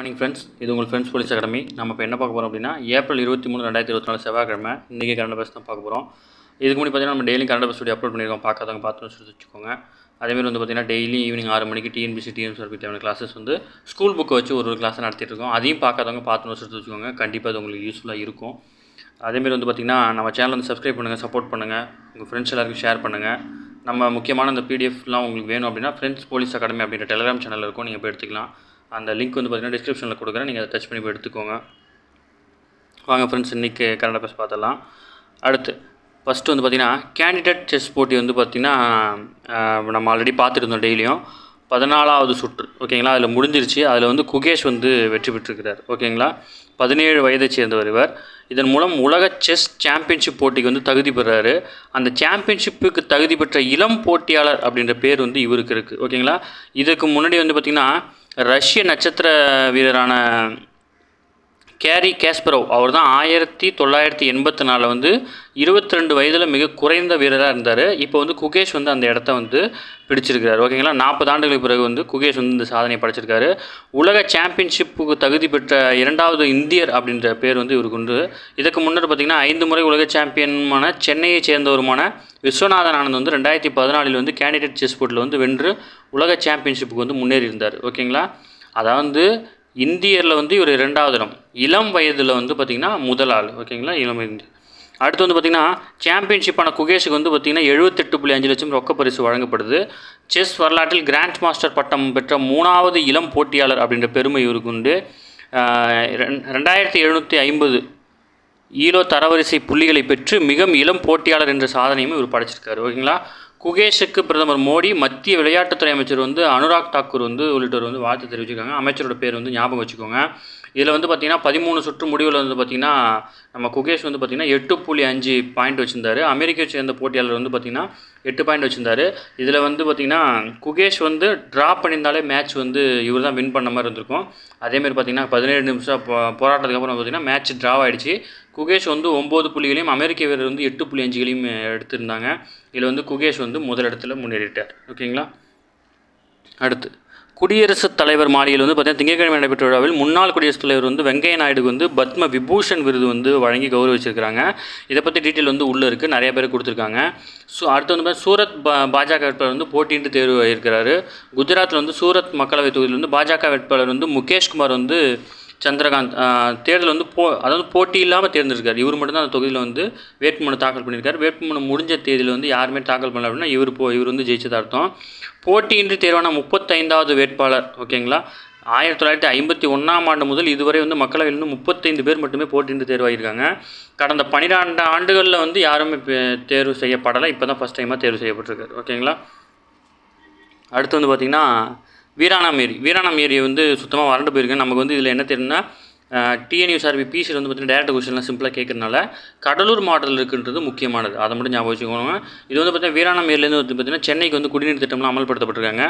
Morning friends, இது உங்கள் friends police academy. நம்ம இப்போ என்ன பார்க்க போகிறோம் அப்படின்னா, ஏப்ரல் 23, 2024 செவ்வாய்க்கிழமை இன்றைக்கி கரண்ட் அஃபேர்ஸ் தான் பார்க்க போகிறோம். இதுக்கு முன்னாடி பார்த்தீங்கன்னா நம்ம daily current affairs video upload பண்ணியிருக்கோம். பார்க்காதவங்க பார்த்து வச்சுக்கோங்க. அதேமாதிரி வந்து பார்த்தீங்கன்னா டெய்லி ஈவினிங் 6 மணிக்கு டிஎன்பிசி டிஎன்எஸ்ஆர்பி தேவையான கிளாஸஸ் வந்து ஸ்கூல் புக்கை வச்சு ஒரு கிளாஸை நடத்திட்டு இருக்கோம். அதையும் பார்க்காதவங்க பார்த்து வச்சுக்கோங்க. கண்டிப்பாக அது உங்களுக்கு யூஸ்ஃபுல்லாக இருக்கும். அதேமாதிரி வந்து பார்த்திங்கன்னா நம்ம சேனல் வந்து சப்ஸ்கிரைப் பண்ணுங்கள், சப்போர்ட் பண்ணுங்கள், உங்கள் ஃப்ரெண்ட்ஸ் எல்லாருக்கும் ஷேர் பண்ணுங்கள். நம்ம முக்கியமான இந்த பிடிஎஃப்லாம் உங்களுக்கு வேணும் அப்படின்னா ஃப்ரெண்ட்ஸ் போலீஸ் அகாடமி அப்படின்ற டெலிகிராம் சேனல் இருக்கும், நீங்கள் போய் எடுத்துக்கலாம். அந்த லிங்க் வந்து பார்த்திங்கன்னா டிஸ்கிரிப்ஷனில் கொடுக்குறேன், நீங்கள் அதை டச் பண்ணி போய் எடுத்துக்கோங்க. வாங்க ஃப்ரெண்ட்ஸ், இன்றைக்கி கரண்ட் அஃபேர்ஸ் பார்த்துடலாம். அடுத்து ஃபஸ்ட்டு வந்து பார்த்திங்கன்னா கேண்டிடேட் செஸ் போட்டி வந்து பார்த்திங்கன்னா நம்ம ஆல்ரெடி பார்த்துருந்தோம். டெய்லியும் 14வது சுற்று ஓகேங்களா, அதில் முடிஞ்சிருச்சு. அதில் வந்து குகேஷ் வந்து வெற்றி பெற்றிருக்கிறார் ஓகேங்களா. 17 வயதை சேர்ந்தவர் இவர். இதன் மூலம் உலக செஸ் சாம்பியன்ஷிப் போட்டிக்கு வந்து தகுதி பெறாரு. அந்த சாம்பியன்ஷிப்புக்கு தகுதி பெற்ற இளம் போட்டியாளர் அப்படின்ற பேர் வந்து இவருக்கு இருக்குது ஓகேங்களா. இதுக்கு முன்னாடி வந்து பார்த்திங்கன்னா ரஷ்ய நட்சத்திர வீரரான கேரி காஸ்பரோவ் அவர் தான் 1984 வந்து 22 வயதில் மிக குறைந்த வீரராக இருந்தார். இப்போ வந்து குகேஷ் வந்து அந்த இடத்த வந்து பிடிச்சிருக்கிறார் ஓகேங்களா. 40 ஆண்டுகளுக்கு பிறகு வந்து குகேஷ் வந்து இந்த சாதனையை படைச்சிருக்காரு. உலக சாம்பியன்ஷிப்புக்கு தகுதி பெற்ற 2வது இந்தியர் அப்படின்ற பேர் வந்து இவருக்கு உண்டு. இதுக்கு முன்னர் பார்த்திங்கன்னா 5 முறை உலக சாம்பியனுமான சென்னையை சேர்ந்தவருமான விஸ்வநாதன் ஆனந்த் வந்து 2014 வந்து கேண்டிடேட் செஸ் போர்ட்டில் வந்து வென்று உலக சாம்பியன்ஷிப்புக்கு வந்து முன்னேறி இருந்தார் ஓகேங்களா. அதாவது இந்தியரில் வந்து இவர் 2வது இடம், இளம் வயதில் வந்து பார்த்திங்கன்னா முதல் ஆள் ஓகேங்களா, இளம் வயது. அடுத்து வந்து பார்த்திங்கன்னா சாம்பியன்ஷிப்பான குகேஷுக்கு வந்து பார்த்திங்கன்னா 78.5 லட்சம் ரொக்க பரிசு வழங்கப்படுது. செஸ் வரலாற்றில் கிராண்ட் மாஸ்டர் பட்டம் பெற்ற 3வது இளம் போட்டியாளர் அப்படின்ற பெருமை இவருக்கு உண்டு. 2750 ஈலோ தரவரிசை புள்ளிகளை பெற்று மிக இளம் போட்டியாளர் என்ற சாதனையும் இவர் படைச்சிருக்காரு ஓகேங்களா. குகேஷுக்கு பிரதமர் மோடி, மத்திய விளையாட்டுத்துறை அமைச்சர் வந்து அனுராக் தாக்கூர் வந்து உள்ளிட்டோர் வந்து வாழ்த்து தெரிவிச்சிருக்காங்க. அமைச்சரோட பேர் வந்து ஞாபகம் வச்சுக்கோங்க. இதில் வந்து பார்த்திங்கன்னா 13 சுற்று முடிவில் வந்து பார்த்திங்கன்னா நம்ம குகேஷ் வந்து பார்த்திங்கன்னா 8.5 பாயிண்ட் வச்சுருந்தார். அமெரிக்கை சேர்ந்த போட்டியாளர் வந்து பார்த்திங்கன்னா 8 பாயிண்ட் வச்சுருந்தார். இதில் வந்து பார்த்திங்கன்னா குகேஷ் வந்து ட்ரா பண்ணியிருந்தாலே மேட்ச் வந்து இவர் தான் வின் பண்ண மாதிரி இருந்திருக்கும். அதேமாதிரி பார்த்திங்கன்னா 17 நிமிஷம் போராட்டத்துக்கு அப்புறம் பார்த்திங்கன்னா மேட்ச் ட்ரா ஆகிடுச்சு. குகேஷ் வந்து 9 புள்ளிகளையும் அமெரிக்க வீரர் வந்து 8.5 எடுத்திருந்தாங்க. இதில் வந்து குகேஷ் வந்து முதலிடத்தில் முன்னேறிட்டார் ஓகேங்களா. அடுத்து குடியரசுத் தலைவர் மாளிகையில் வந்து பார்த்திங்கன்னா திங்கட்கிழமை நடைபெற்ற விழாவில் முன்னாள் குடியரசுத் தலைவர் வந்து வெங்கையா நாயுடுக்கு வந்து பத்ம விபூஷன் விருது வந்து வழங்கி கௌரவிச்சிருக்கிறாங்க. இதை பற்றி டீட்டெயில் வந்து உள்ளே இருக்குது, நிறைய பேர் கொடுத்துருக்காங்க. அடுத்து வந்து சூரத் பாஜக வேட்பாளர் வந்து போட்டியின்றி தேர்வு ஆகியிருக்கிறாரு. குஜராத்தில் வந்து சூரத் மக்களவை தொகுதியில் வந்து பாஜக வேட்பாளர் வந்து முகேஷ்குமார் வந்து சந்திரகாந்த் தேர்தல் வந்து அதாவது போட்டி இல்லாமல் தேர்ந்தெடுக்கார். இவர் மட்டும்தான் அந்த தொகுதியில் வந்து வேட்புமனு தாக்கல் பண்ணியிருக்காரு. வேட்புமனு முடிஞ்ச தேதியில் வந்து யாருமே தாக்கல் பண்ணல அப்படின்னா இவர் வந்து ஜெயிச்சதாக அர்த்தம். போட்டியின்றி தேர்வான 35வது வேட்பாளர் ஓகேங்களா. 1951 முதல் இதுவரை வந்து மக்களவையில் வந்து 35 பேர் மட்டுமே போட்டியின்றி தேர்வாகியிருக்காங்க. கடந்த 12 ஆண்டுகளில் வந்து யாருமே தேர்வு செய்யப்படலை. இப்போ தான் ஃபஸ்ட் டைமாக தேர்வு செய்யப்பட்டிருக்காரு ஓகேங்களா. அடுத்து வந்து பார்த்திங்கன்னா வீராணம் ஏரி வந்து சுத்தமாக வறண்டு போயிருக்கு. நமக்கு வந்து இதில் என்ன தெரியும்னா டிஎன்யூஎஸ்ஆர்பி பிசியில் வந்து பார்த்திங்கன்னா டேரக்ட் கொஸ்டின்லாம் சிம்பிளாக கேட்கறதுனால கடலூர் மாவட்டத்தில் இருக்குன்றது முக்கியமானது, அதை மட்டும் ஞாபகம் வச்சுக்கோங்க. இது வந்து பார்த்திங்கன்னா வீராணம் ஏரியிலேருந்து வந்து பார்த்திங்கன்னா சென்னைக்கு வந்து குடிநீர் திட்டம்லாம் அமல்படுத்தப்பட்டிருக்காங்க.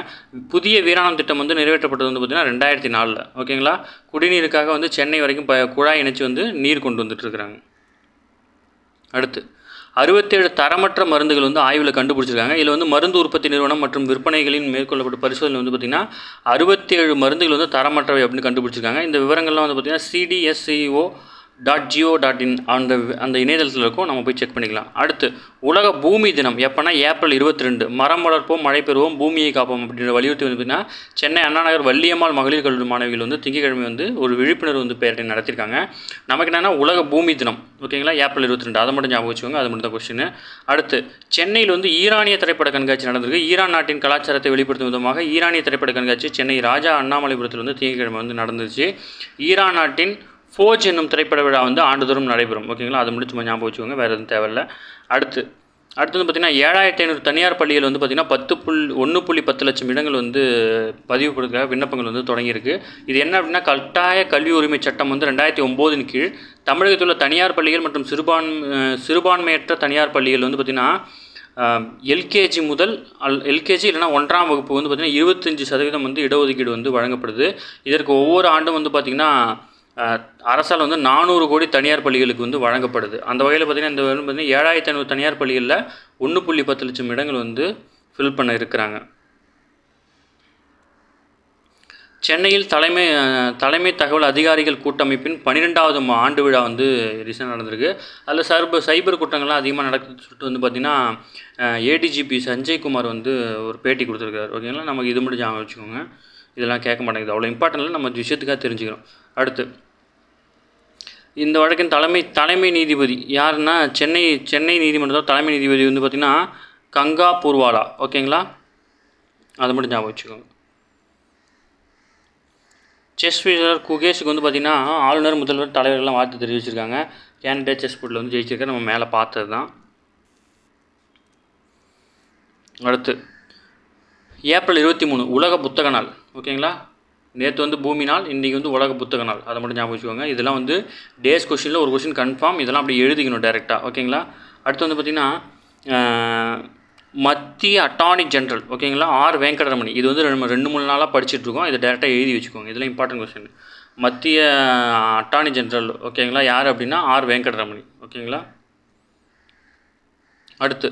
புதிய வீராணம் திட்டம் வந்து நிறைவேற்றப்பட்டது வந்து பார்த்திங்கன்னா 2004 ஓகேங்களா. குடிநீருக்காக வந்து சென்னை வரைக்கும் குழாய் இணைச்சி வந்து நீர் கொண்டு வந்துட்டுருக்குறாங்க. அடுத்து 67 தரமற்ற மருந்துகள் வந்து ஆய்வில் கண்டுபிடிச்சிருக்காங்க. இதில் வந்து மருந்து உற்பத்தி நிறுவனம் மற்றும் விற்பனைகளின் மேற்கொள்ளப்பட்ட பரிசோதனை வந்து பார்த்திங்கன்னா 67 மருந்துகள் வந்து தரமற்றவை அப்படின்னு கண்டுபிடிச்சிருக்காங்க. இந்த விவரங்கள்லாம் வந்து பார்த்திங்கன்னா cdsco.go.in அந்த இணையதளத்தில் இருக்கும், நம்ம போய் செக் பண்ணிக்கலாம். அடுத்து உலக பூமி தினம் எப்போனா ஏப்ரல் 22. மரம் வளர்ப்போம், மழை பெறுவோம், பூமியை காப்போம் அப்படின்ற வலியுறுத்தி வந்து பார்த்திங்கன்னா சென்னை அண்ணா நகர் வள்ளியம்மாள் மகளிர் கல்லூரி மாணவிகள் வந்து திங்கட்கிழமை வந்து ஒரு விழிப்புணர்வு வந்து பேரணி நடத்தியிருக்காங்க. நமக்கு என்னென்னா உலக பூமி தினம் ஓகேங்களா, ஏப்ரல் 22. அதை மட்டும் ஞாபகம் வச்சுக்கோங்க, அது மட்டும் தான் கொஸ்டின். அடுத்து சென்னையில் வந்து ஈரானிய திரைப்பட கண்காட்சி நடந்திருக்கு. ஈரான் நாட்டின் கலாச்சாரத்தை வெளிப்படுத்தும் விதமாக ஈரானிய திரைப்பட கண்காட்சி சென்னை ராஜா அண்ணாமலைபுரத்தில் வந்து திங்கட்கிழமை வந்து நடந்துச்சு. ஈரான் நாட்டின் ஃபோஜ் என்னும் திரைப்பட விழா வந்து ஆண்டுதோறும் நடைபெறும் ஓகேங்களா. அதை முடிச்சு ஞாபகம் வச்சுக்கோங்க, வேறு எதுவும் தேவையில்லை. அடுத்து வந்து பார்த்திங்கன்னா 7500 தனியார் பள்ளிகள் வந்து பார்த்திங்கன்னா 1.10 லட்சம் இடங்கள் வந்து பதிவு கொடுக்க விண்ணப்பங்கள் வந்து தொடங்கியிருக்கு. இது என்ன அப்படின்னா கட்டாய கல்வி உரிமை சட்டம் வந்து 2009 கீழ் தமிழகத்தில் உள்ள தனியார் பள்ளிகள் மற்றும் சிறுபான்மையற்ற தனியார் பள்ளிகள் வந்து பார்த்திங்கன்னா எல்கேஜி இல்லைனா 1ஆம் வகுப்பு வந்து பார்த்திங்கன்னா 25% வந்து இடஒதுக்கீடு வந்து வழங்கப்படுது. இதற்கு ஒவ்வொரு ஆண்டும் வந்து பார்த்திங்கன்னா அரசால் வந்து 400 கோடி தனியார் பள்ளிகளுக்கு வந்து வழங்கப்படுது. அந்த வகையில் பார்த்திங்கன்னா இந்த வந்து பார்த்திங்கன்னா 7500 தனியார் பள்ளிகளில் 1.10 லட்சம் இடங்கள் வந்து ஃபில் பண்ண இருக்கிறாங்க. சென்னையில் தலைமை தகவல் அதிகாரிகள் கூட்டமைப்பின் 12வது ஆண்டு விழா வந்து ரீசெண்டாக நடந்திருக்கு. அதில் சைபர் குற்றங்கள்லாம் அதிகமாக நடக்குதுன்னு சொல்லிட்டு வந்து பார்த்திங்கன்னா ஏடிஜிபி சஞ்சய்குமார் வந்து ஒரு பேட்டி கொடுத்துருக்காரு. ஓகேங்களா, நமக்கு இது மட்டும் ஞாபகம் வச்சுக்கோங்க. இதெல்லாம் கேட்க மாட்டேங்குது, அவ்வளோ இம்பார்ட்டன்ட் இல்லை, நம்ம விஷயத்துக்காக தெரிஞ்சுக்கிறோம். அடுத்து இந்த வழக்கின் தலைமை நீதிபதி யாருன்னா சென்னை நீதிமன்றத்தோட தலைமை நீதிபதி வந்து பார்த்திங்கன்னா கங்கா பூர்வாலா. ஓகேங்களா, அதை மட்டும் ஞாபகம் வச்சுக்கோங்க. செஸ் வீரர் குகேஷுக்கு வந்து பார்த்திங்கன்னா ஆளுநர், முதல்வர், தலைவர்கள்லாம் வாழ்த்து தெரிவிச்சிருக்காங்க. கேண்டிடேட் செஸ் போர்ட்டில் வந்து ஜெயிச்சிருக்காரு, நம்ம மேலே பார்த்தது தான். அடுத்து ஏப்ரல் 23 உலக புத்தக நாள். ஓகேங்களா, நேற்று வந்து பூமி நாள், இன்றைக்கி வந்து உலக புத்தக நாள், அதை மட்டும் ஞாபகம் வச்சுக்கோங்க. இதெல்லாம் வந்து டேஸ் கொஷினில் ஒரு கொஷின் கன்ஃபார்ம், இதெல்லாம் அப்படி எழுதிக்கணும் டேரெக்டாக. ஓகேங்களா, அடுத்து வந்து பார்த்திங்கன்னா மத்திய அட்டார்னி ஜென்ரல். ஓகேங்களா, ஆர் வெங்கடரமணி. இது வந்து நம்ம 2-3 நாளாக படிச்சுட்ருக்கோம், இதை டேரெக்டாக எழுதி வச்சுக்கோங்க. இதெல்லாம் இம்பார்ட்டன்ட் கொஸ்டின். மத்திய அட்டார்னி ஜென்ரல். ஓகேங்களா, யார் அப்படின்னா ஆர் வெங்கடரமணி. ஓகேங்களா, அடுத்து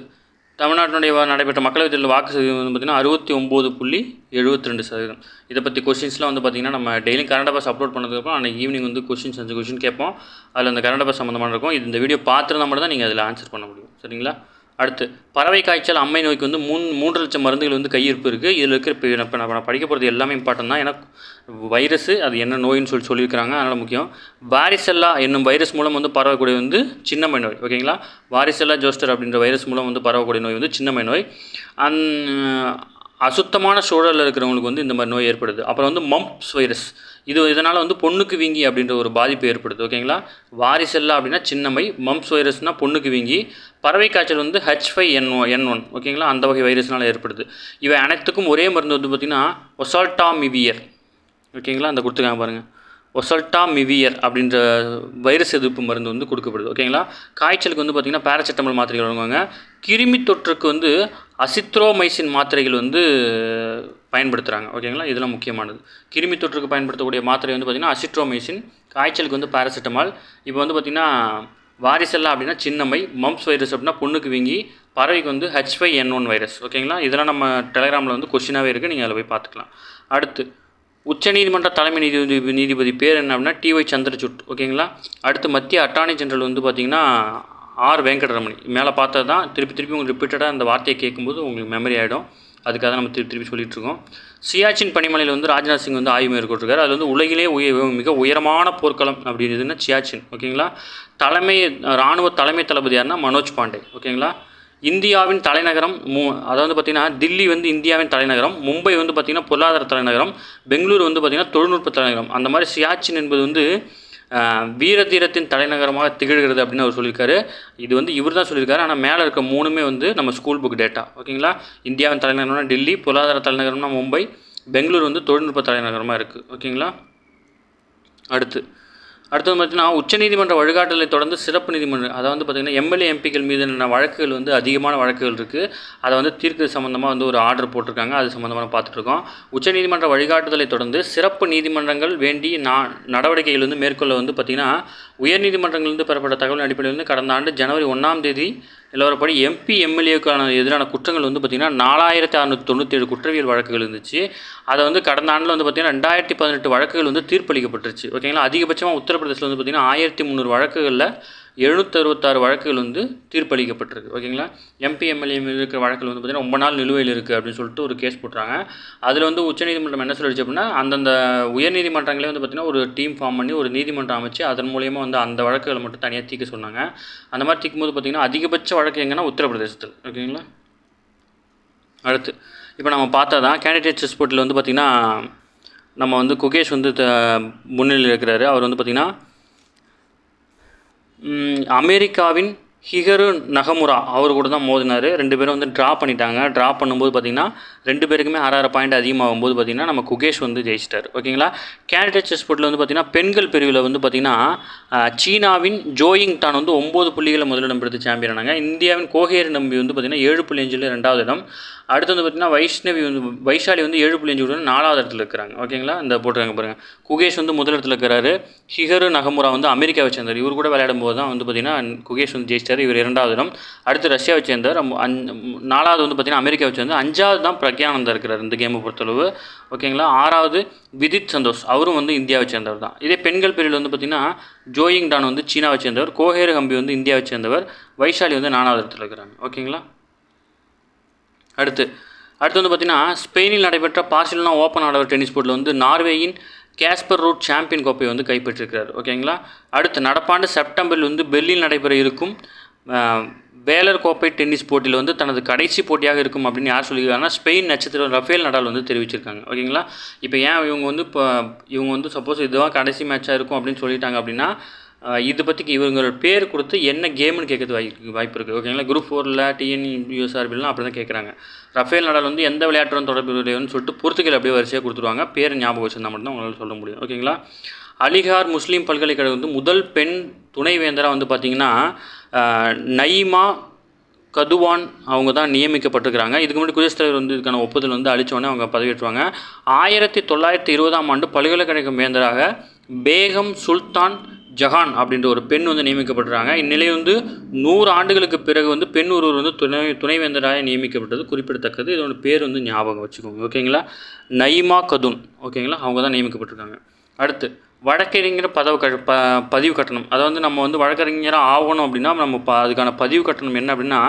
தமிழ்நாட்டினுடைய நடைபெற்ற மக்களவைத் தேர்தல் வாக்கு சதவீதம் வந்து பார்த்திங்கன்னா 69.72%. இதை பற்றி கொஸ்டின்ஸ்லாம் வந்து பார்த்திங்கன்னா நம்ம டெய்லியும் கரண்ட் அஃபேர்ஸ் அப்லோட் பண்ணதுக்கப்புறம் அன்றைக்கி ஈவினிங் வந்து 5 கொஸ்டின் கேட்போம். அதில் அந்த கரண்ட் அஃபேர்ஸ் சம்மந்தமான இருக்கும். இந்த வீடியோ பார்த்துருந்தா மட்டும் தான் நீங்கள் அதில் ஆன்சர் பண்ண முடியும். சரிங்களா, அடுத்து பறவை காய்ச்சல், அம்மை நோய்க்கு வந்து 3 லட்சம் மருந்துகள் வந்து கையிருப்பு இருக்குது. இதில் இருக்கிற இப்போ நான் படிக்க போகிறது எல்லாமே இம்பார்ட்டன் தான். ஏன்னா வைரஸு அது என்ன நோயின்னு சொல்லியிருக்கிறாங்க, அதனால் முக்கியம். வாரிசெல்லா என்னும் வைரஸ் மூலம் வந்து பரவக்கூடிய வந்து சின்னம்மை நோய். ஓகேங்களா, வாரிசெல்லா ஜோஸ்டர் அப்படின்ற வைரஸ் மூலம் வந்து பரவக்கூடிய நோய் வந்து சின்னம்மை நோய். அசுத்தமான சூழலில் இருக்கிறவங்களுக்கு வந்து இந்த மாதிரி நோய் ஏற்படுது. அப்புறம் வந்து மம்ப்ஸ் வைரஸ், இதனால் வந்து பொண்ணுக்கு வீங்கி அப்படின்ற ஒரு பாதிப்பு ஏற்படுது. ஓகேங்களா, வாரிசெல்லா அப்படின்னா சின்னம்மை, மம்ப்ஸ் வைரஸ்னால் பொண்ணுக்கு வீங்கி, பறவை காய்ச்சல் வந்து H5N1. ஓகேங்களா, அந்த வகை வைரஸ்னால் ஏற்படுது. இவை அனைத்துக்கும் ஒரே மருந்து வந்து பார்த்திங்கன்னா ஒசல்டாமிவியர். ஓகேங்களா, அந்த கொடுத்துருக்காங்க பாருங்கள், ஒசல்டாமிவியர் அப்படின்ற வைரஸ் எதிர்ப்பு மருந்து வந்து கொடுக்கப்படுது. ஓகேங்களா, காய்ச்சலுக்கு வந்து பார்த்திங்கன்னா பேராசிட்டமல் மாத்திரைகள் வழங்குவாங்க. கிருமி தொற்றுக்கு வந்து அசித்ரோமைசின் மாத்திரைகள் வந்து பயன்படுத்துகிறாங்க. ஓகேங்களா, இதெல்லாம் முக்கியமானது. கிருமி தொற்றுக்கு பயன்படுத்தக்கூடிய மாத்திரை வந்து பார்த்திங்கன்னா அசித்ரோமைசின், காய்ச்சலுக்கு வந்து பேராசிட்டமால். இப்போ வந்து பார்த்திங்கன்னா வாரிசெல்லா அப்படின்னா சின்னம்மை, மம்ப்ஸ் வைரஸ் அப்படின்னா பொண்ணுக்கு வீங்கி, பறவைக்கு வந்து H5N1 வைரஸ். ஓகேங்களா, இதெல்லாம் நம்ம டெலிகிராமில் வந்து கொஸ்டினாகவே இருக்குது, நீங்கள் அதில் போய் பார்த்துக்கலாம். அடுத்து உச்சநீதிமன்ற தலைமை நீதிபதி பேர் என்ன அப்படின்னா TY சந்திரசூட். ஓகேங்களா, அடுத்து மத்திய அட்டார்னி ஜென்ரல் வந்து பார்த்திங்கன்னா ஆர் வெங்கடரமணி. மேலே பார்த்தது தான், திருப்பி உங்களுக்கு ரிப்பீட்டடாக அந்த வார்த்தையை கேட்கும்போது உங்களுக்கு மெமரி ஆகிடும். அதுக்காக நம்ம திருப்பி சொல்லிகிட்ருக்கோம். சியாச்சின் பனிமலையில் வந்து ராஜ்நாத் சிங் வந்து ஆய்வு மேற்கொண்டிருக்காரு. அது வந்து உலகிலே மிக உயரமான போர்க்களம் அப்படின்றதுன்னா சியாச்சின். ஓகேங்களா, இராணுவ தலைமை தளபதி யாருன்னா மனோஜ் பாண்டே. ஓகேங்களா, இந்தியாவின் தலைநகரம் அதாவது பார்த்திங்கன்னா தில்லி வந்து இந்தியாவின் தலைநகரம், மும்பை வந்து பார்த்திங்கன்னா பொருளாதார தலைநகரம், பெங்களூரு வந்து பார்த்திங்கன்னா தொழில்நுட்ப தலைநகரம். அந்த மாதிரி சியாச்சின் என்பது வந்து வீரதீரத்தின் தலைநகரமாக திகழ்கிறது அப்படின்னு அவர் சொல்லியிருக்காரு. இது வந்து இவர் தான் சொல்லியிருக்காரு, ஆனால் மேலே இருக்க 3மே வந்து நம்ம ஸ்கூல் புக் டேட்டா. ஓகேங்களா, இந்தியாவின் தலைநகரம்னா டெல்லி, பொருளாதார தலைநகரம்னா மும்பை, பெங்களூர் வந்து தொழில்நுட்ப தலைநகரமாக இருக்குது. ஓகேங்களா, அடுத்தது பார்த்திங்கன்னா உச்சநீதிமன்ற வழிகாட்டலை தொடர்ந்து சிறப்பு நீதிமன்றம், அதாவது வந்து பார்த்திங்கன்னா MLA MPக்கள் மீதான வழக்குகள் வந்து அதிகமான வழக்குகள் இருக்குது. அதை வந்து தீர்க்க சம்மந்தமாக வந்து ஒரு ஆர்டர் போட்டிருக்காங்க, அது சம்மந்தமாக பார்த்துட்ருக்கோம். உச்சநீதிமன்ற வழிகாட்டுதலை தொடர்ந்து சிறப்பு நீதிமன்றங்கள் வேண்டி நடவடிக்கைகள் வந்து மேற்கொள்ள வந்து பார்த்திங்கன்னா உயர்நீதிமன்றங்களிலிருந்து பெறப்பட்ட தகவல் அடிப்படையில் வந்து கடந்த ஆண்டு ஜனவரி 1ஆம் தேதி நிலவரப்படி MP MLAவுக்கான எதிரான குற்றங்கள் வந்து பார்த்திங்கன்னா 4697 குற்றவியல் வழக்குகள் இருந்துச்சு. அதை வந்து கடந்த ஆண்டில் வந்து பார்த்திங்கன்னா 2018 வழக்குகள் வந்து தீர்ப்பளிக்கப்பட்டுருச்சு. ஓகேங்களா, அதிகபட்சமாக உத்தரப்பிரதேசில் வந்து பார்த்திங்கன்னா 1300 வழக்குகளில் 766 வழக்குகள் வந்து தீர்ப்பளிக்கப்பட்டிருக்கு. ஓகேங்களா, MP MLA இருக்கிற வழக்குகள் வந்து பார்த்திங்கன்னா ரொம்ப நாள் நிலுவையில் இருக்குது அப்படின்னு சொல்லிட்டு ஒரு கேஸ் போட்டுறாங்க. அதில் வந்து உச்சநீதிமன்றம் என்ன சொல்லிடுச்சு அப்படின்னா அந்தந்த உயர்நீதிமன்றங்களே வந்து பார்த்திங்கன்னா ஒரு டீம் ஃபார்ம் பண்ணி ஒரு நீதிமன்றம் அமைச்சு அதன் மூலியமாக வந்து அந்த வழக்குகளை மட்டும் தனியாக தீர்க்க சொன்னாங்க. அந்த மாதிரி தீர்க்கும்போது பார்த்திங்கன்னா அதிகபட்ச வழக்கு எங்கன்னா உத்தரப்பிரதேசத்தில். ஓகேங்களா, அடுத்து இப்போ நம்ம பார்த்தா தான் கேண்டிடேட் செஸ் போர்ட்டில் வந்து பார்த்திங்கன்னா நம்ம வந்து குகேஷ் வந்து முன்னிலையில் இருக்கிறாரு. அவர் வந்து பார்த்திங்கன்னா அமெரிக்காவின் ஹிகரு நகமுரா அவர் கூட தான் மோதினார். 2 பேரும் வந்து ட்ரா பண்ணிட்டாங்க. ட்ரா பண்ணும்போது பார்த்திங்கன்னா 2 பேருக்குமே 6 பாயிண்ட் அதிகமாகும்போது பார்த்திங்கன்னா நம்ம குகேஷ் வந்து ஜெயிச்சிட்டார். ஓகேங்களா, கேண்டிடேட் செஸ் போர்ட்டில் வந்து பார்த்திங்கன்னா பெண்கள் பிரிவில் வந்து பார்த்திங்கன்னா சீனாவின் ஜோயிங் டான் வந்து 9 புள்ளிகளை முதலிடம் பெற்று சாம்பியன் ஆனாங்க. இந்தியாவின் கோஹேரி நம்பி வந்து பார்த்திங்கன்னா 7.5 2வது இடம். அடுத்து வந்து பார்த்திங்கன்னா வைஷாலி வந்து 7.5 4வது இடத்துல இருக்கிறாங்க. ஓகேங்களா, இந்த போட்டுருக்காங்க பாருங்கள். குகேஷ் வந்து முதலிடத்தில் இருக்கிறாரு. ஹிகரு நகமுரா வந்து அமெரிக்காவை சேர்ந்தார். இவர் கூட விளையாடும் போது தான் வந்து பார்த்திங்கன்னா குகேஷ் வந்து ஜெயிச்சிட்டார். இவர் 2வது இடம். அடுத்து ரஷ்யாவை சேர்ந்தார். 4வது வந்து பார்த்திங்கன்னா அமெரிக்காவை சேர்ந்தார். 5வது தான் பிரக்யானந்தா இருக்கிறார் இந்த கேமை பொறுத்தளவு. ஓகேங்களா. 6வது விதித் சந்தோஷ், அவரும் வந்து இந்தியாவை சேர்ந்தவர் தான். இதே பெண்கள் பிரிவில் வந்து பார்த்திங்கன்னா ஜோயிங் டான் வந்து சீனாவை சேர்ந்தவர், கோஹேரு ஹம்பி வந்து இந்தியாவை சேர்ந்தவர், வைஷாலி வந்து 4வது இடத்துல இருக்கிறாங்க. ஓகேங்களா. அடுத்து வந்து பார்த்திங்கன்னா ஸ்பெயினில் நடைபெற்ற பார்சிலோனா ஓப்பன் ஆடவர் டென்னிஸ் போர்ட்டில் வந்து நார்வேயின் கேஸ்பர் ரூட் சாம்பியன் கோப்பையை வந்து கைப்பற்றிருக்கிறார். ஓகேங்களா. அடுத்து நடப்பாண்டு செப்டம்பரில் வந்து பெர்லின் நடைபெற இருக்கும் வேலர் கோப்பை டென்னிஸ் போட்டியில் வந்து தனது கடைசி போட்டியாக இருக்கும் அப்படின்னு யார் சொல்லியிருக்காங்கன்னா ஸ்பெயின் நட்சத்திரம் ரஃபேல் நடால் வந்து தெரிவிச்சிருக்காங்க. ஓகேங்களா. இப்போ ஏன் இவங்க வந்து சப்போஸ் இதுதான் கடைசி மேட்சாக இருக்கும் அப்படின்னு சொல்லிட்டாங்க அப்படின்னா இது பற்றிக்கு இவங்களோட பேர் கொடுத்து என்ன கேம்னு கேட்கறது வாய்ப்பு இருக்குது. ஓகேங்களா. குரூப் 4ல் TNUSRBலாம் அப்படி தான் கேட்குறாங்க. ரஃபேல் நடால் வந்து எந்த விளையாட்டுடன் தொடர்புடையன்னு சொல்லிட்டு பொறுத்துக்கள் அப்படியே வரிசையாக கொடுத்துருவாங்க. பேர் ஞாபகம் வச்சுருந்தா மட்டும் தான் உங்களால் சொல்ல முடியும். ஓகேங்களா. அலிகார் முஸ்லீம் பல்கலைக்கழகம் வந்து முதல் பெண் துணைவேந்தராக வந்து பார்த்திங்கன்னா நயிமா கதுவான் அவங்க தான் நியமிக்கப்பட்டிருக்கிறாங்க. இதுக்கு முன்னாடி குடியரசுத் தலைவர் வந்து இதுக்கான ஒப்புதல் வந்து அளித்தோடனே அவங்க பதவியேற்றுவாங்க. 1920 பல்கலைக்கழக வேந்தராக பேகம் சுல்தான் ஜஹான் அப்படின்ற ஒரு பெண் வந்து நியமிக்கப்பட்டுறாங்க. இந்நிலை வந்து 100 ஆண்டுகளுக்கு பிறகு வந்து பெண் ஒருவர் வந்து துணைவேந்தராக நியமிக்கப்பட்டது குறிப்பிடத்தக்கது. இதோட பேர் வந்து ஞாபகம் வச்சுக்கோங்க. ஓகேங்களா. நயிமா கதுன். ஓகேங்களா. அவங்க தான் நியமிக்கப்பட்டிருக்காங்க. அடுத்து வழக்கறிஞர் பதிவு கட்டணம். அதை வந்து நம்ம வந்து வழக்கறிஞராக ஆகணும் அப்படின்னா நம்ம அதுக்கான பதிவு கட்டணம் என்ன அப்படின்னா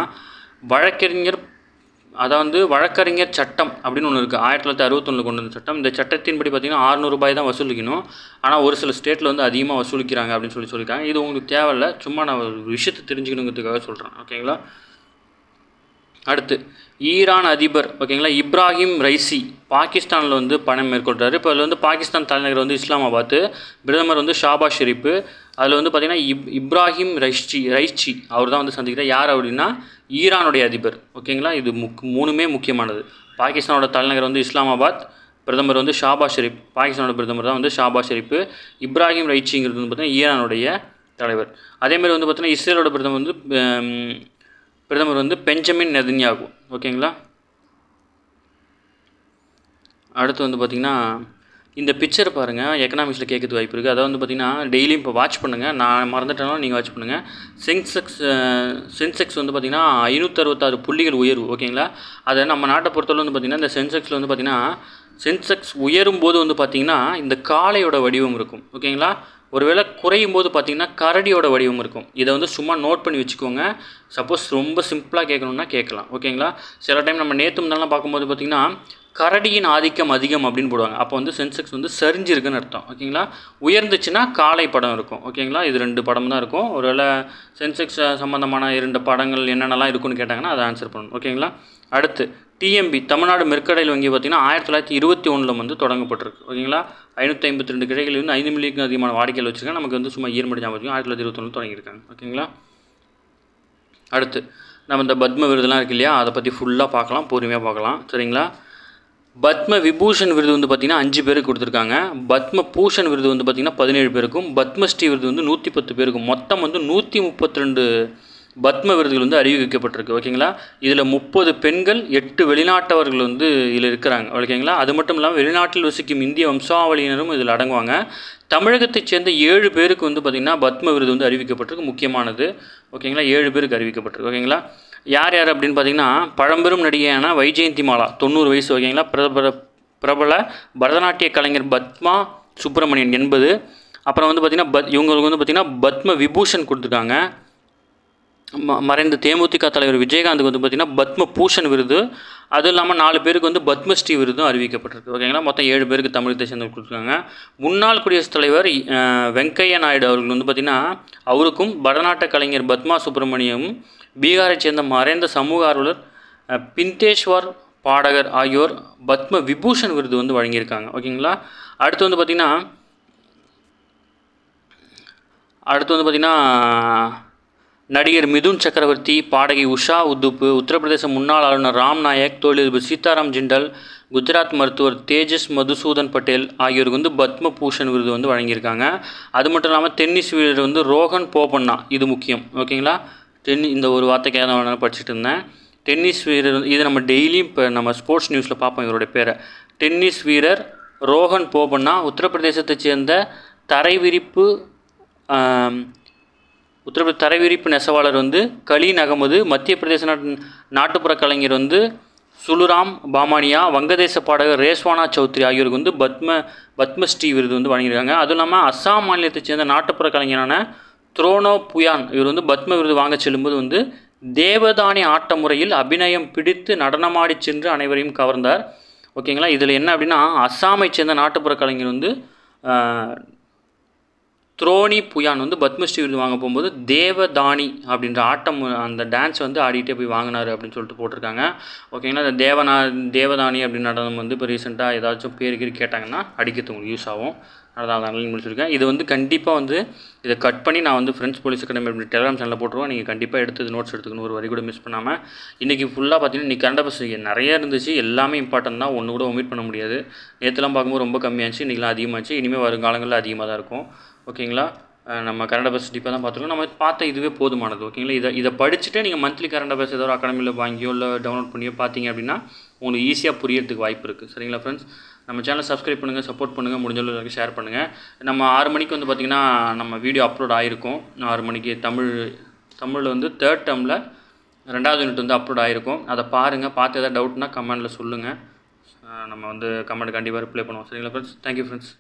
வழக்கறிஞர் சட்டம் அப்படின்னு ஒன்று இருக்குது. 1961 கொண்டு வந்த சட்டம். இந்த சட்டத்தின்படி பார்த்திங்கன்னா 600 ரூபாய் தான் வசூலிக்கணும். ஆனால் ஒரு சில ஸ்டேட்டில் வந்து அதிகமாக வசூலிக்கிறாங்க அப்படின்னு சொல்லியிருக்காங்க. இது உங்களுக்கு தேவையில்லை, சும்மா நான் ஒரு விஷயத்தை தெரிஞ்சுக்கணுங்கிறதுக்காக சொல்கிறேன். ஓகேங்களா. அடுத்து ஈரான் அதிபர் ஓகேங்களா இப்ராஹிம் ரைசி பாகிஸ்தானில் வந்து பயணம் மேற்கொள்கிறாரு. இப்போ அதில் வந்து பாகிஸ்தான் தலைநகர் வந்து இஸ்லாமாபாத், பிரதமர் வந்து ஷாபாஸ் ஷெரீப். அதில் வந்து பார்த்திங்கன்னா இப்ராஹிம் ரைச்சி அவர் தான் வந்து சந்திக்கிறார். யார் அப்படின்னா ஈரானுடைய அதிபர். ஓகேங்களா. இது மூணுமே முக்கியமானது. பாகிஸ்தானோட தலைநகர் வந்து இஸ்லாமாபாத், பிரதமர் வந்து ஷாபாஸ் ஷெரீப், பாகிஸ்தானோட பிரதமர் தான் வந்து ஷாபாஸ் ஷெரீப். இப்ராஹிம் ரைச்சிங்கிறது வந்து பார்த்திங்கன்னா ஈரானுடைய தலைவர். அதேமாதிரி வந்து பார்த்திங்கன்னா இஸ்ரேலோட பிரதமர் வந்து பெஞ்சமின் நெதன்யாகு. ஓகேங்களா. அடுத்து வந்து பார்த்திங்கன்னா இந்த பிக்சர் பாருங்கள், எக்கனாமிக்ஸில் கேட்குறது வாய்ப்பு இருக்குது. அதை வந்து பார்த்திங்கன்னா டெய்லியும் இப்போ வாட்ச் பண்ணுங்கள். நான் மறந்துட்டேனாலும் நீங்கள் வாட்ச் பண்ணுங்கள். சென்செக்ஸ் வந்து பார்த்திங்கன்னா 566 புள்ளிகள் உயர்வு. ஓகேங்களா. அதை நம்ம நாட்டை பொறுத்தவரை வந்து பார்த்திங்கன்னா இந்த சென்செக்ஸில் வந்து பார்த்திங்கன்னா சென்செக்ஸ் உயரும் போது வந்து பார்த்திங்கன்னா இந்த காளையோட வடிவம் இருக்கும். ஓகேங்களா. ஒருவேளை குறையும் போது பார்த்திங்கன்னா கரடியோட வடிவம் இருக்கும். இதை வந்து சும்மா நோட் பண்ணி வச்சுக்கோங்க. சப்போஸ் ரொம்ப சிம்பிளாக கேட்கணுன்னா கேட்கலாம். ஓகேங்களா. சில டைம் நம்ம நேற்று முன்னாலாம் பார்க்கும்போது பார்த்திங்கன்னா கரடியின் ஆதிக்கம் அதிகம் அப்படின்னு போடுவாங்க. அப்போ வந்து சென்செக்ஸ் வந்து சரிஞ்சிருக்குன்னு அர்த்தம். ஓகேங்களா. உயர்ந்துச்சுன்னா காளை படம் இருக்கும். ஓகேங்களா. இது 2 படம் தான் இருக்கும். ஒருவேளை சென்செக்ஸ் சம்மந்தமான 2 படங்கள் என்னென்னலாம் இருக்குன்னு கேட்டாங்கன்னா அதை ஆன்சர் பண்ணணும். ஓகேங்களா. அடுத்து TMB தமிழ்நாடு மெர்கடைல் வங்கி பார்த்திங்கன்னா 1921 வந்து தொடங்கப்பட்டிருக்கு. ஓகேங்களா. 552 கிளைகள் வந்து 5 மில்லியனுக்கும் அதிகமான வாடிக்கைகள் வச்சுருக்காங்க. நமக்கு வந்து சும்மா ஈர்மடி ஞாபகம் 1921 தொடங்கியிருக்காங்க. ஓகேங்களா. அடுத்து நம்ம இந்த பத்ம விருதுலாம் இருக்கு இல்லையா, அதை பற்றி ஃபுல்லாக பார்க்கலாம், பொறுமையாக பார்க்கலாம். சரிங்களா. பத்ம விபூஷன் விருது வந்து பார்த்திங்கன்னா 5 பேருக்கு கொடுத்துருக்காங்க. பத்ம பூஷன் விருது வந்து பார்த்திங்கன்னா 17 பேருக்கும், பத்மஸ்ரீ விருது வந்து 110 பேருக்கும், மொத்தம் வந்து 132 பத்ம விருதுகள் வந்து அறிவிக்கப்பட்டிருக்கு. ஓகேங்களா. இதில் 30 பெண்கள் 8 வெளிநாட்டவர்கள் வந்து இதில் இருக்கிறாங்க. ஓகேங்களா. அது மட்டும் இல்லாமல் வெளிநாட்டில் வசிக்கும் இந்திய வம்சாவளியினரும் இதில் அடங்குவாங்க. தமிழகத்தைச் சேர்ந்த 7 பேருக்கு வந்து பார்த்திங்கன்னா பத்ம விருது வந்து அறிவிக்கப்பட்டிருக்கு. முக்கியமானது. ஓகேங்களா. 7 பேருக்கு அறிவிக்கப்பட்டிருக்கு. ஓகேங்களா. யார் அப்படின்னு பார்த்திங்கன்னா பழம்பெரும் நடிகையான வைஜெயந்திமாலா 90 வயசு. ஓகேங்களா. பிரபல பரதநாட்டிய கலைஞர் பத்மா சுப்பிரமணியன் 80. அப்புறம் வந்து பார்த்திங்கன்னா இவங்களுக்கு வந்து பார்த்திங்கன்னா பத்ம விபூஷன் கொடுத்துருக்காங்க. மறைந்த தேமுதிக தலைவர் விஜயகாந்துக்கு வந்து பார்த்திங்கன்னா பத்ம பூஷன் விருது, அதுவும் இல்லாமல் 4 பேருக்கு வந்து பத்மஸ்ரீ விருதும் அறிவிக்கப்பட்டிருக்கு. ஓகேங்களா. மொத்தம் 7 பேருக்கு தமிழகத்தை சேர்ந்து கொடுத்துருக்காங்க. முன்னாள் குடியரசுத் தலைவர் வெங்கையா நாயுடு அவர்கள் வந்து பார்த்திங்கன்னா அவருக்கும் பரதநாட்டிய கலைஞர் பத்மா சுப்பிரமணியம், பீகாரை சேர்ந்த மறைந்த சமூக ஆர்வலர் பிந்தேஷ்வர் பாடகர் ஆகியோர் பத்ம விபூஷன் விருது வந்து வழங்கியிருக்காங்க. ஓகேங்களா. அடுத்து வந்து பார்த்திங்கன்னா நடிகர் மிதுன் சக்கரவர்த்தி, பாடகி உஷா உதுப்பு, உத்தரப்பிரதேச முன்னாள் ஆளுநர் ராம் நாயக், தொழிலதிபர் சீதாராம் ஜிண்டல், குஜராத் மருத்துவர் தேஜஸ் மதுசூதன் பட்டேல் ஆகியோருக்கு வந்து பத்ம பூஷன் விருது வந்து வழங்கியிருக்காங்க. அது மட்டும் இல்லாமல் டென்னிஸ் வீரர் வந்து ரோஹன் போபண்ணா, இது முக்கியம். ஓகேங்களா. இந்த ஒரு வார்த்தைக்காக நான் படிச்சுட்டு இருந்தேன். டென்னிஸ் வீரர் இது நம்ம டெய்லியும் இப்போ நம்ம ஸ்போர்ட்ஸ் நியூஸில் பார்ப்போம் இவருடைய பேரை. டென்னிஸ் வீரர் ரோஹன் போபண்ணா உத்தரப்பிரதேசத்தை சேர்ந்த தரைவிரிப்பு நெசவாளர் வந்து கலீன் அகமது, மத்திய பிரதேச நாட்டுப்புற கலைஞர் வந்து சுலுராம் பாமானியா, வங்கதேச பாடகர் ரேஸ்வானா சௌத்ரி ஆகியோருக்கு வந்து பத்மஸ்ரீ விருது வந்து வழங்கியிருக்காங்க. அதுவும் இல்லாமல் அஸ்ஸாம் மாநிலத்தைச் சேர்ந்த நாட்டுப்புற கலைஞரான த்ரோனோ புயான் இவர் வந்து பத்ம விருது வாங்க செல்லும்போது வந்து தேவதானி ஆட்ட முறையில் அபிநயம் பிடித்து நடனமாடி சென்று அனைவரையும் கவர்ந்தார். ஓகேங்களா. இதில் என்ன அப்படின்னா, அஸ்ஸாமை சேர்ந்த நாட்டுப்புற கலைஞர் வந்து த்ரோனி புயான் வந்து பத்மஸ்ரீ விருது வாங்க போகும்போது தேவதானி அப்படின்ற ஆட்டம் அந்த டான்ஸ் வந்து ஆடிட்டே போய் வாங்கினார் அப்படின்னு சொல்லிட்டு போட்டிருக்காங்க. ஓகேங்களா. இந்த தேவதானி அப்படின்னு நடனம் வந்து இப்போ ரீசெண்டாக ஏதாச்சும் பேர் கேட்டாங்கன்னா அடிக்கிறதுக்கு உங்களுக்கு யூஸ் ஆகும். அதான் முடிச்சிருக்கேன். இது வந்து கண்டிப்பாக வந்து இதை கட் பண்ணி நான் வந்து ஃப்ரெண்ட்ஸ் போலீஸ் அகாடமி அப்படி டெலிகிராம் சேனலில் போட்டுருவோம். நீங்கள் கண்டிப்பாக எடுத்து நோட்ஸ் எடுத்துக்கணும், ஒரு வரி கூட மிஸ் பண்ணாமல். இன்றைக்கி ஃபுல்லாக பார்த்தீங்கன்னா இன்றைக்கி கரண்ட் அஃபேர்ஸ் நிறைய இருந்துச்சு. எல்லாமே இம்பார்ட்டன்ட் தான், ஒன்று கூட ஒமிட் பண்ண முடியாது. நேற்றுலாம் பார்க்கும்போது ரொம்ப கம்மியாச்சு, இன்றைக்கெலாம் அதிகமாச்சு. இனிமேல் வருங்காலங்களில் அதிகமாக தான் இருக்கும். ஓகேங்களா. நம்ம கரண்ட் அஃபேர்ஸ் டீப்பாக தான் பார்த்துருக்கோம். நம்ம பார்த்த இதுவே போதுமானது. ஓகேங்களா. இதை படிச்சுட்டு நீங்கள் மந்த்லி கரண்ட் அஃபேர்ஸ் ஏதோ ஒரு அகாடமியில் வாங்கியோ இல்லை டவுன்லோட் பண்ணியோ பார்த்தீங்க அப்படின்னா உங்களுக்கு ஈஸியாக புரியறதுக்கு வாய்ப்பு இருக்குது. சரிங்களா ஃப்ரெண்ட்ஸ். நம்ம சேனலை சப்ஸ்கிரைப் பண்ணுங்கள், சப்போர்ட் பண்ணுங்கள், முடிஞ்ச அளவுக்கு ஷேர் பண்ணுங்கள். நம்ம 6 மணிக்கு வந்து பார்த்திங்கன்னா நம்ம வீடியோ அப்லோட் ஆகிருக்கும். 6 மணிக்கு தமிழில் வந்து 3rd டேர்மில் 2வது யூனிட் வந்து அப்லோட் ஆகிருக்கும். அதை பாருங்கள். பார்த்து எதாவது டவுட்னா கமெண்டில் சொல்லுங்கள். நம்ம வந்து கமெண்ட் கண்டிப்பாக ரிப்ளை பண்ணுவோம். சரிங்களா ஃப்ரெண்ட்ஸ். Thank you friends.